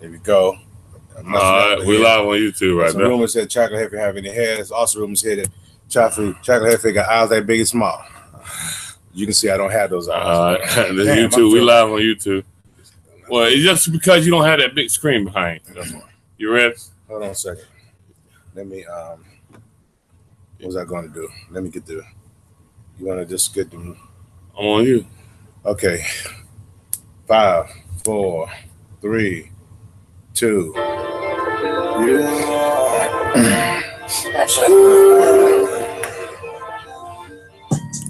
There we go. We live on YouTube right now. Rumors that Chocolate Hefe have any hair. There's also rumors here that Chocolate Hefe got eyes that big and small. You can see I don't have those eyes. YouTube. We live on YouTube. Well, it's just because you don't have that big screen behind. That's why. You ready? Hold on a second. Let me. What was I going to do? Let me get the. You want to just get them? I'm on you. Okay. 5, 4, 3, 2.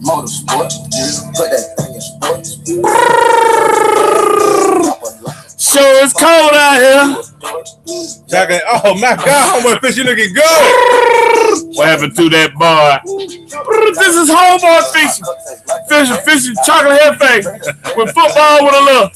Motorsport, put that thing in sports. Sure, it's cold out here. Chocolate. Oh my God, homeboy fish, you looking good. What happened to that bar? This is homeboy fishing Chocolate Hefe with football with a little.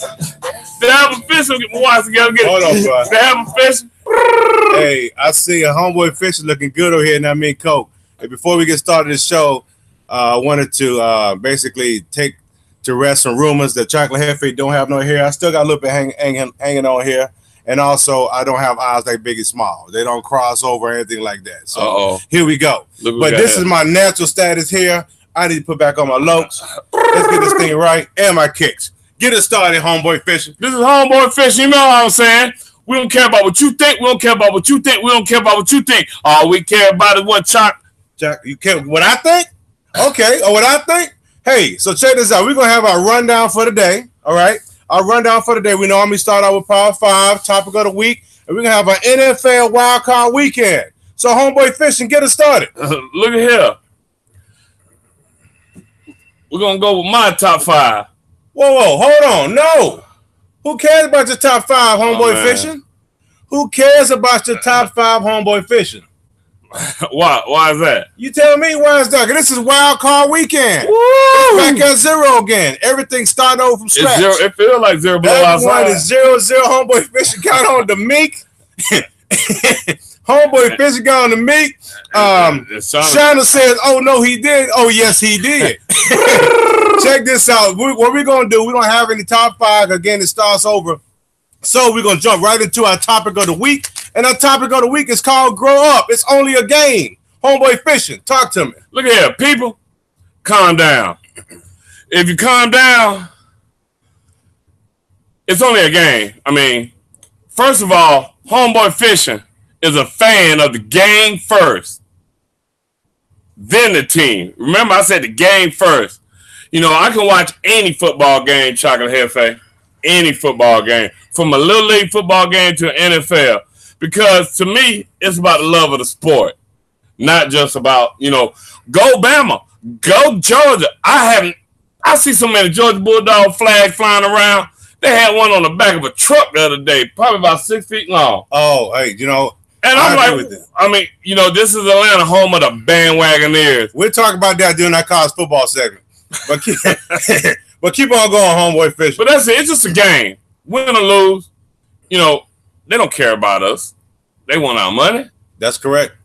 They have a fishing. Get my wife together. Hold on, bro. They have a fishing. Hey, I see a homeboy fish looking good over here, and I mean Coke. And before we get started this show, I wanted to basically take to rest some rumors that Chocolate Hefe don't have no hair. I still got a little bit hanging on here. And also, I don't have eyes that big and small. They don't cross over or anything like that. So here we go. But this is my natural status here. I need to put back on my lokes. Let's get this thing right. And my kicks. Get it started, homeboy fishing. This is homeboy fishing. You know what I'm saying? We don't care about what you think. We don't care about what you think. We don't care about what you think. All we care about is what you care what I think? Okay. Or what I think? Hey, so check this out. We're going to have our rundown for the day. All right. Our rundown for the day. We normally start out with Power 5, topic of the week. And we're going to have our NFL wildcard weekend. So, homeboy fishing, get us started. Look at here. We're going to go with my top 5. Whoa, hold on. No. Who cares about your top 5, homeboy fishing? Who cares about your top 5, homeboy fishing? Why is that? You tell me why is that? This is wild card weekend. Woo! Back at 0 again. Everything started over from scratch. It feels like 0 below outside. That one is 0-0. Homeboy fishing got on the meek. Homeboy fishing got on the meek. Shana says, "Oh no, he did. Oh yes, he did." Check this out. What we're gonna do? We don't have any top 5 again. It starts over. So we're going to jump right into our topic of the week. And our topic of the week is called Grow Up. It's only a game. Homeboy fishing. Talk to me. Look here, people. Calm down. If you calm down, it's only a game. I mean, first of all, homeboy fishing is a fan of the game first. Then the team. Remember, I said the game first. You know, I can watch any football game, Chocolate Hefe. Any football game. From a little league football game to an NFL. Because to me, it's about the love of the sport. Not just about, go Bama, go Georgia. I see so many Georgia Bulldog flags flying around. They had one on the back of a truck the other day, probably about 6 feet long. Oh, hey, and I'm like, this is Atlanta, home of the bandwagoners. We'll talk about that during our college football segment. But keep on going, homeboy fishing. But that's it. It's just a game. Win or lose, they don't care about us. They want our money. That's correct.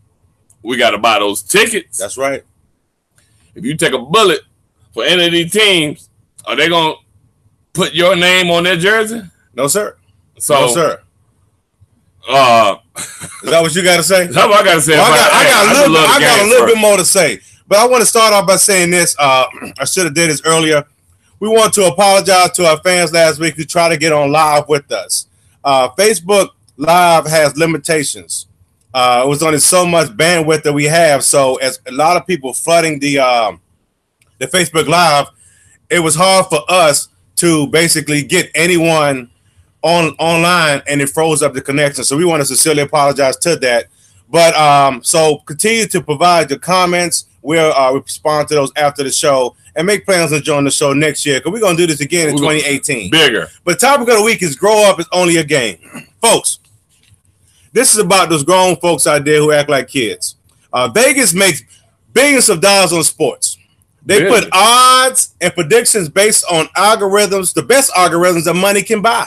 We got to buy those tickets. That's right. If you take a bullet for any of these teams, are they going to put your name on their jersey? No, sir. No, sir. Is that what you got to say? That's what I got to say. Well, I got a little bit more to say. But I want to start off by saying this. I should have did this earlier. We want to apologize to our fans last week who tried to get on live with us. Facebook Live has limitations. It was only so much bandwidth that we have. So as a lot of people flooding the Facebook Live, it was hard for us to basically get anyone online, and it froze up the connection. So we want to sincerely apologize to that. But so continue to provide your comments. We'll respond to those after the show and make plans on joining the show next year because we're going to do this again in 2018. Bigger. But topic of the week is Grow Up is only a game. Folks, this is about those grown folks out there who act like kids. Vegas makes billions of dollars on sports. They put odds and predictions based on algorithms, the best algorithms that money can buy.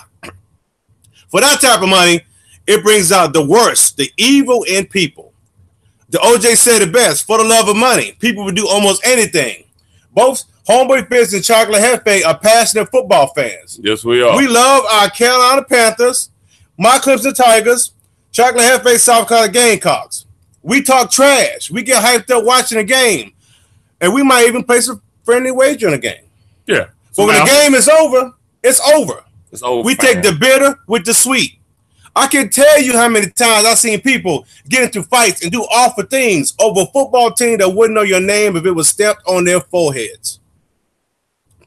For that type of money, it brings out the worst, the evil in people. The OJ said it best, for the love of money, people would do almost anything. Both Homeboy Fizz and Chocolate Hefe are passionate football fans. Yes, we are. We love our Carolina Panthers. My Clemson Tigers, Chocolate Hefe, South Carolina Gamecocks. We talk trash. We get hyped up watching a game. And we might even place a friendly wager on a game. Yeah. But when the game is over, it's over. It's over. We take the bitter with the sweet. I can tell you how many times I've seen people get into fights and do awful things over a football team that wouldn't know your name if it was stepped on their foreheads.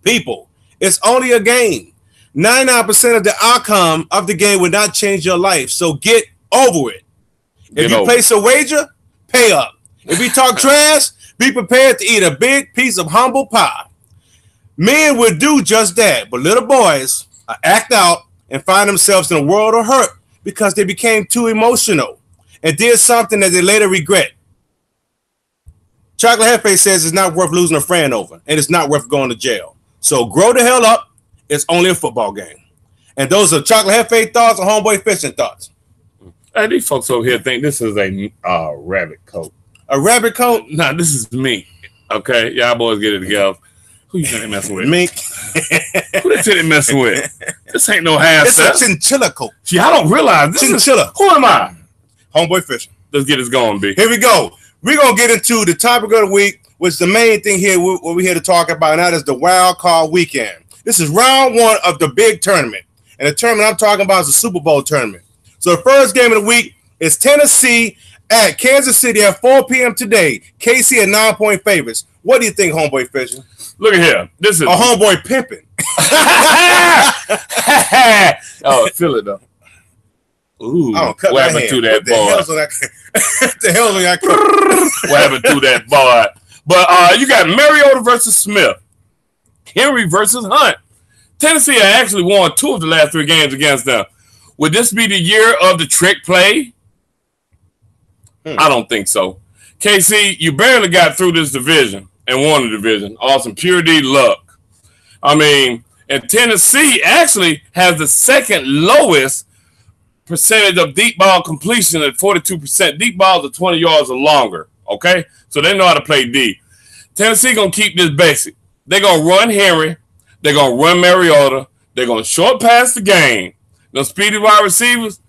People, it's only a game. 99% of the outcome of the game will not change your life. So get over it. If you place a wager, pay up. If we talk trash, be prepared to eat a big piece of humble pie. Men will do just that, but little boys act out and find themselves in a world of hurt because they became too emotional and did something that they later regret. Chocolate Hefe says it's not worth losing a friend over, and it's not worth going to jail. So grow the hell up. It's only a football game. And those are Chocolate Hefe thoughts and Homeboy Fishing thoughts. Hey, these folks over here think this is a rabbit coat. A rabbit coat? Nah, this is mink. Okay, y'all boys get it together. Who you think they messing with? Mink. Who they think they messing with? This ain't no half. It's a chinchilla coat. See, I don't realize this chinchilla. Who am I? Homeboy Fishing. Let's get this going, B. Here we go. We're going to get into the topic of the week, which is the main thing here what we're here to talk about, and that is the wild card weekend. This is round one of the big tournament. And the tournament I'm talking about is the Super Bowl tournament. So the first game of the week is Tennessee at Kansas City at 4 p.m. today. KC at 9-point favorites. What do you think, Homeboy Fishing? Look at here. This is a homeboy pimping. Oh, feel it though. Ooh, what happened to that boy? What the hell's on that? What happened to that boy? But you got Mariota versus Smith, Henry versus Hunt. Tennessee actually won 2 of the last 3 games against them. Would this be the year of the trick play? I don't think so. KC, you barely got through this division and won the division. Awesome, pure D luck. I mean, and Tennessee actually has the second lowest percentage of deep ball completion at 42%. Deep balls are 20 yards or longer, okay? So they know how to play D. Tennessee going to keep this basic. They're going to run Henry. They're going to run Mariota. They're going to short pass the game. Those speedy wide receivers,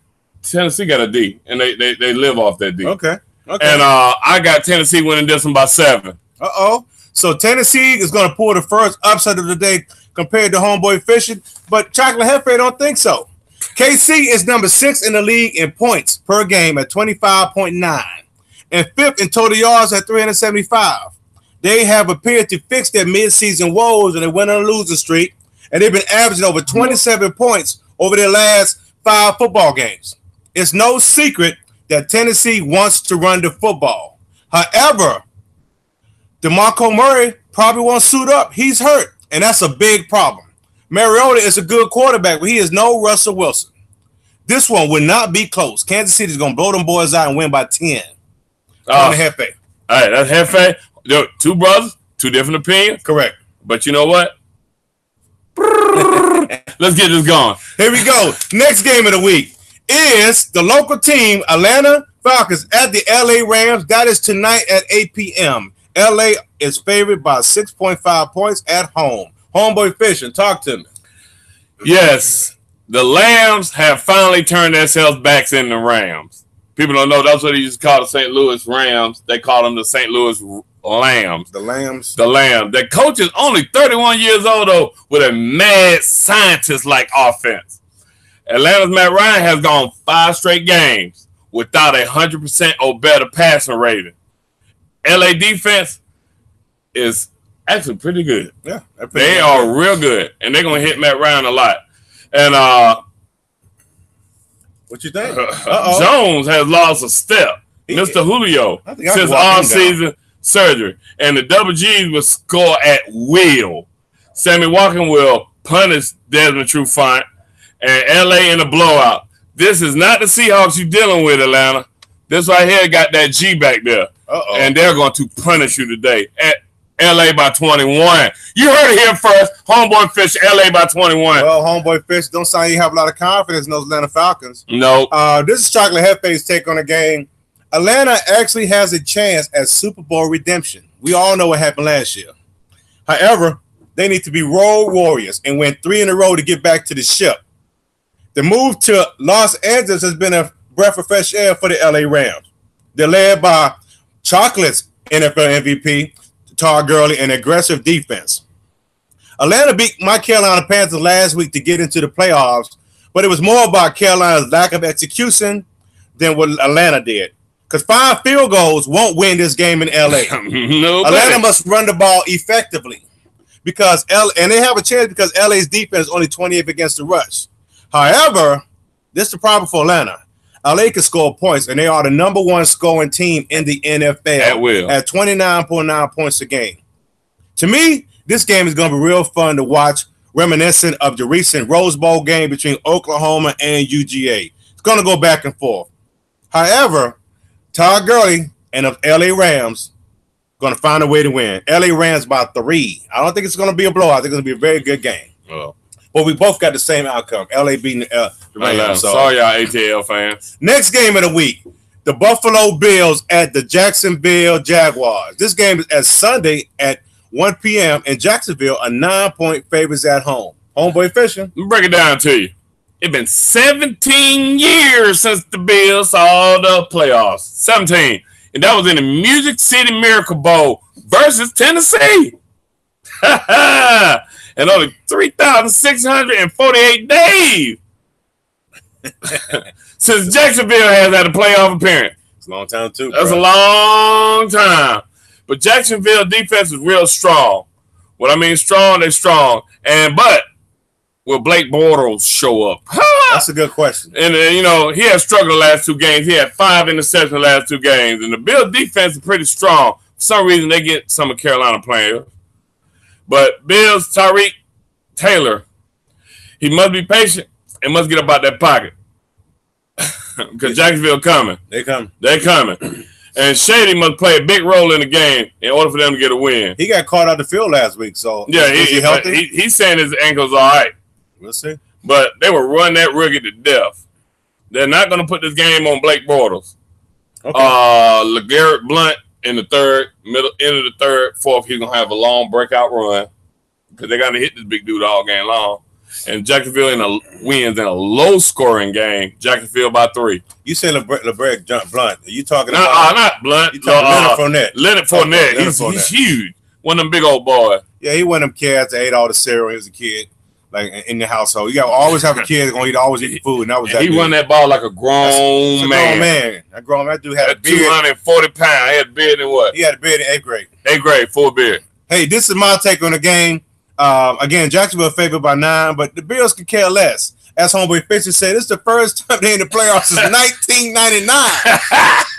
Tennessee got a D, and they live off that D. Okay. And I got Tennessee winning this one by 7. Uh-oh. So Tennessee is going to pull the first upset of the day compared to Homeboy Fishing, but Chocolate Hefe don't think so. KC is number 6 in the league in points per game at 25.9 and 5th in total yards at 375. They have appeared to fix their midseason woes and they went on a losing streak, and they've been averaging over 27 points over their last 5 football games. It's no secret that Tennessee wants to run the football. However, DeMarco Murray probably won't suit up. He's hurt, and that's a big problem. Mariota is a good quarterback, but he is no Russell Wilson. This one would not be close. Kansas City is going to blow them boys out and win by 10. On the Hefe. All right, that's Hefe. 2 brothers, 2 different opinions. Correct. But you know what? Let's get this going. Here we go. Next game of the week is the local team, Atlanta Falcons, at the LA Rams. That is tonight at 8 p.m. LA is favored by 6.5 points at home. Homeboy Fishing, talk to me. Yes, the Lambs have finally turned themselves back into Rams. People don't know that's what they used to call the St. Louis Rams. They call them the St. Louis Lambs. The Lambs. The Lambs. The coach is only 31 years old, though, with a mad scientist-like offense. Atlanta's Matt Ryan has gone 5 straight games without a 100% or better passing rating. LA defense is actually pretty good. Yeah. They are real good, and they're going to hit Matt Ryan a lot. And what you think? Jones has lost a step. Mr. Julio, since all-season surgery. And the Double G's will score at will. Sammy Watkins will punish Desmond Trufant. And LA in a blowout. This is not the Seahawks you're dealing with, Atlanta. This right here got that G back there. And they're going to punish you today at LA by 21. You heard it here first. Homeboy Fish, LA by 21. Well, Homeboy Fish, don't sound like you have a lot of confidence in those Atlanta Falcons. No. This is Chocolate Hefe's take on the game. Atlanta actually has a chance at Super Bowl redemption. We all know what happened last year. However, they need to be road warriors and win 3 in a row to get back to the ship. The move to Los Angeles has been a breath of fresh air for the LA Rams. They're led by Chocolate's NFL MVP, Todd Gurley, and aggressive defense. Atlanta beat my Carolina Panthers last week to get into the playoffs, but it was more about Carolina's lack of execution than what Atlanta did. Because 5 field goals won't win this game in LA. Atlanta must run the ball effectively and they have a chance because LA's defense is only 20th against the rush. However, this is the problem for Atlanta. LA can score points, and they are the number 1 scoring team in the NFL at 29.9 points a game. To me, this game is going to be real fun to watch, reminiscent of the recent Rose Bowl game between Oklahoma and UGA. It's going to go back and forth. However, Todd Gurley and the LA Rams going to find a way to win. LA Rams by 3. I don't think it's going to be a blowout. I think it's going to be a very good game. Oh. But we both got the same outcome. LA beating the Rams. Sorry, y'all ATL fans. Next game of the week, the Buffalo Bills at the Jacksonville Jaguars. This game is at Sunday at 1 p.m. in Jacksonville, a 9-point favorites at home. Homeboy fishing. Let me break it down to you. It's been 17 years since the Bills saw the playoffs. 17. And that was in the Music City Miracle Bowl versus Tennessee. And only 3,648 days since Jacksonville has had a playoff appearance. It's a long time, too. That's a long time. But Jacksonville defense is real strong. What I mean strong, they're strong. But will Blake Bortles show up? That's a good question. And, he has struggled the last 2 games. He had 5 interceptions the last 2 games. And the Bills defense is pretty strong. For some reason, they get some of Carolina players. But Bills, Tyreek Taylor, he must be patient and must get up out that pocket. Because Jacksonville coming. They coming. And Shady must play a big role in the game in order for them to get a win. He got caught out the field last week, so yeah, he healthy? He's saying his ankle's all right. We'll see. But they will run that rookie to death. They're not going to put this game on Blake Bortles. Okay. LeGarrette Blount in the third, end of the third, fourth, he's going to have a long breakout run because they're going to hit this big dude all game long. And Jacksonville wins in a low-scoring game. Jacksonville by 3. You said LeGarrette Blount. Are you talking about? Not Blount. You talking Leonard Fournette. Leonard Fournette. He's huge. One of them big old boys. Yeah, he one of them kids that ate all the cereal when he was a kid. Like in the household, you always have a kid that's gonna always eat food, and that was that. He run that ball like a grown man. That dude had a beard. 240 pounds. He had a beard in what? He had a beard in 8th grade. 8th grade, full beard. Hey, this is my take on the game. Again, Jacksonville favored by 9, but the Bills could care less. As homeboy Fisher said, this is the first time they're in the playoffs since 1999.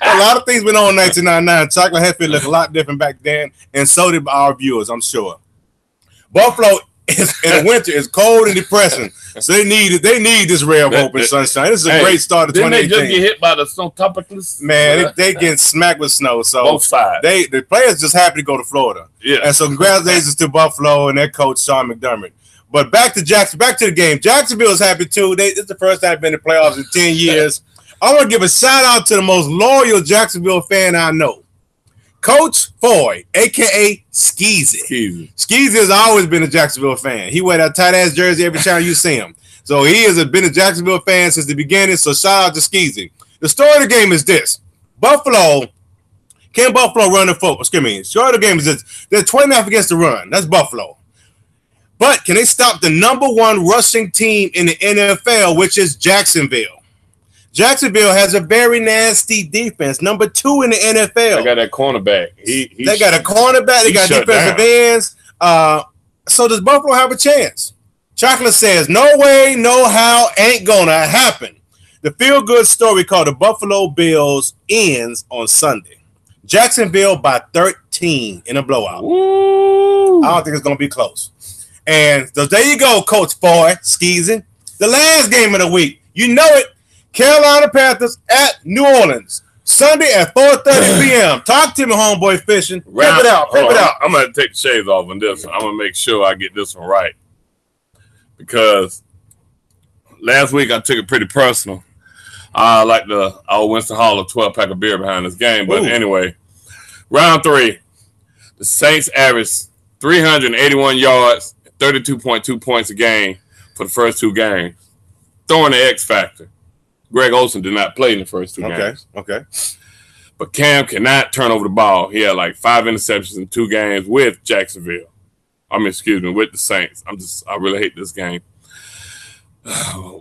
A lot of things went on in 1999. Chocolate Hatfield looked a lot different back then, and so did our viewers, I'm sure. Buffalo in the winter is cold and depressing, so they need this ray of hope and sunshine. This is a great start to 2018. Didn't they just get hit by the snow topicals? Man, they get smacked with snow. So both sides. The players just happy to go to Florida. Yeah. And so congratulations to Buffalo and their coach Sean McDermott. But back to the game. Jacksonville is happy too. It's the first time they've been in the playoffs in 10 years. I want to give a shout out to the most loyal Jacksonville fan I know. Coach Foy, a.k.a. Skeezy. Skeezy has always been a Jacksonville fan. He wear that tight-ass jersey every time you see him. So he has been a Jacksonville fan since the beginning, so shout out to Skeezy. The story of the game is this. Can Buffalo run the football? Excuse me. The story of the game is this. They're 29th against the run. That's Buffalo. But can they stop the number 1 rushing team in the NFL, which is Jacksonville? Jacksonville has a very nasty defense, number 2 in the NFL. They got that cornerback. They got a cornerback. They got defensive ends. So does Buffalo have a chance? Chocolate says, no way, no how, ain't gonna happen. The feel-good story called the Buffalo Bills ends on Sunday. Jacksonville by 13 in a blowout. Woo. I don't think it's going to be close. And so there you go, Coach Foy, Skeezy. The last game of the week. You know it. Carolina Panthers at New Orleans. Sunday at 4:30 p.m. Talk to me, homeboy fishing. Pimp it out. I'm going to take the shades off on this one. I'm going to make sure I get this one right. Because last week I took it pretty personal. I like the Winston Hall of 12-pack of beer behind this game. But anyway, round 3. The Saints averaged 381 yards, 32.2 points a game for the first 2 games. throwing the X factor. Greg Olsen did not play in the first 2 games. Okay. But Cam cannot turn over the ball. He had like 5 interceptions in 2 games with Jacksonville. With the Saints. I really hate this game.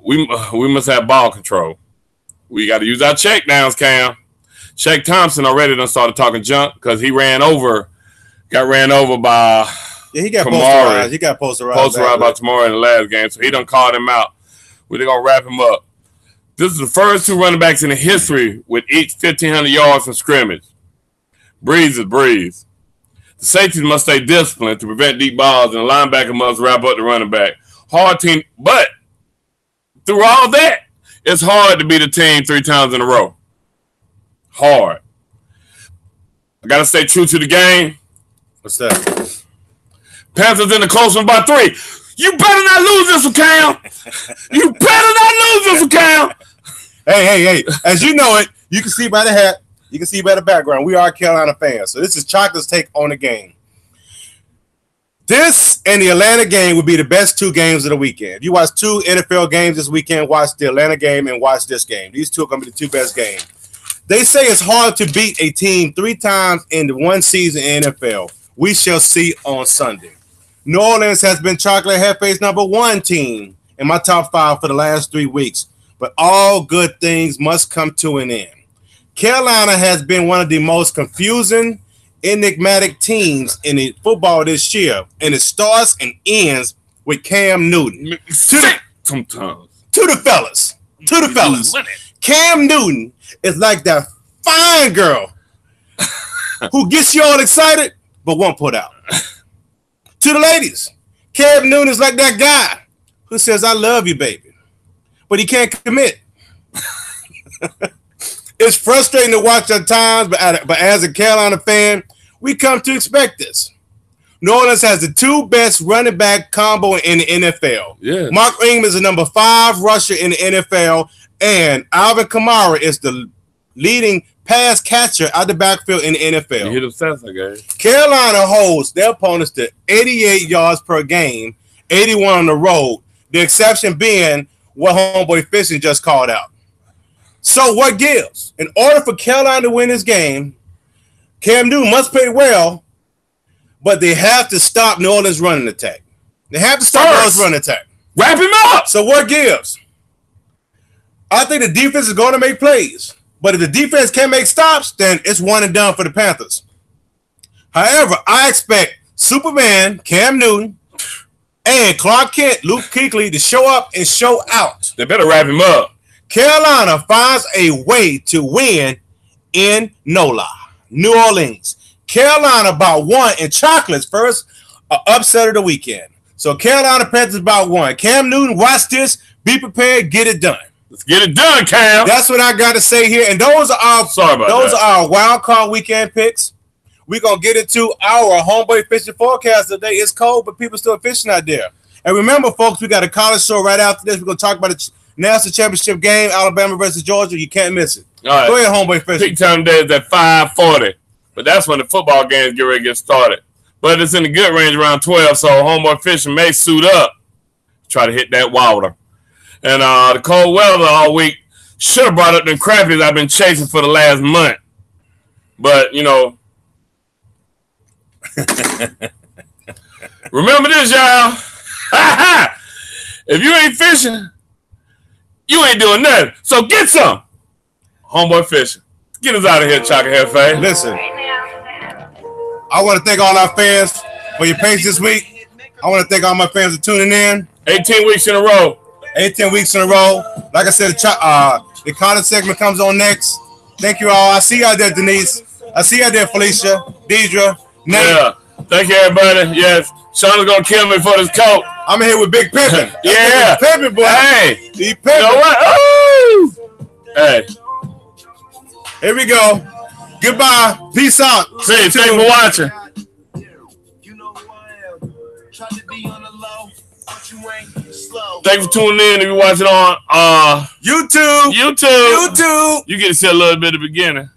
We must have ball control. We got to use our checkdowns, Cam. Shaq Thompson already done started talking junk because he got ran over by he got Kamari. He got posterized by Kamari in the last game, so he done called him out. They're going to wrap him up. This is the first 2 running backs in the history with each 1,500 yards from scrimmage. Breeze is breeze. The safeties must stay disciplined to prevent deep balls, and the linebacker must wrap up the running back. Hard team, but through all that, it's hard to beat a team 3 times in a row. Hard. I got to stay true to the game. What's that? Panthers in the close one by 3. You better not lose this one, Cam. You better not lose this one, Cam. Hey. As you know it, you can see by the hat, you can see by the background, we are Carolina fans. So this is Chocolate's take on the game. This and the Atlanta game would be the best 2 games of the weekend. If you watch 2 NFL games this weekend, watch the Atlanta game and watch this game. These 2 are going to be the 2 best games. They say it's hard to beat a team 3 times in the 1 season in NFL. We shall see on Sunday. New Orleans has been Chocolate Hefe's number 1 team in my top 5 for the last 3 weeks. But all good things must come to an end. Carolina has been one of the most confusing, enigmatic teams in the football this year. And it starts and ends with Cam Newton. Sometimes. To the fellas. Cam Newton is like that fine girl who gets you all excited but won't put out. To the ladies, Cam Newton is like that guy who says, I love you, baby, but he can't commit. It's frustrating to watch at times, but as a Carolina fan, we come to expect this. New Orleans has the 2 best running back combo in the NFL. Yeah. Mark Ingram is the number 5 rusher in the NFL, and Alvin Kamara is the leading pass catcher out the backfield in the NFL. You hit him sense, I guess. Carolina holds their opponents to 88 yards per game, 81 on the road, the exception being what homeboy Fishing just called out. So what gives? In order for Carolina to win this game, Cam Newton must play well, but they have to stop New Orleans' running attack. They have to stop New Orleans' running attack. Wrap him up. So what gives? I think the defense is going to make plays. But if the defense can't make stops, then it's 1 and done for the Panthers. However, I expect Superman, Cam Newton, and Clark Kent, Luke Kuechly to show up and show out. They better wrap him up. Carolina finds a way to win in NOLA, New Orleans. Carolina by 1 in Chocolate's first upset of the weekend. So Carolina Panthers by 1. Cam Newton, watch this. Be prepared. Get it done. Let's get it done, Cam. That's what I got to say here. And those are our wild card weekend picks. We're going to get into our homeboy fishing forecast today. It's cold, but people still fishing out there. And remember, folks, we got a college show right after this. We're going to talk about the national championship game, Alabama versus Georgia. You can't miss it. All right. Go ahead, homeboy fishing. Peak time today is at 5:40. But that's when the football games get ready to get started. But it's in the good range around 12, so homeboy fishing may suit up. Try to hit that water. And the cold weather all week should have brought up them crappies I've been chasing for the last month. But, you know, remember this, y'all. If you ain't fishing, you ain't doing nothing. So get some. Homeboy fishing. Get us out of here, Chocolate Hefe. Listen, I want to thank all our fans for your patience this week. I want to thank all my fans for tuning in. 18 weeks in a row. 18 weeks in a row. Like I said, the content segment comes on next. Thank you all. I see you out there, Denise. I see you out there, Felicia, Deidre, Nate. Yeah. Thank you, everybody. Yes. Sean is going to kill me for this coat. I'm here with Big Pimpin'. Yeah. Pimpin', boy. Hey. He pimpin'. You know what? Oh! Hey. Here we go. Goodbye. Peace out. See you. Thanks for watching. Thanks for tuning in. If you're watching on YouTube. You get to see a little bit of the beginning.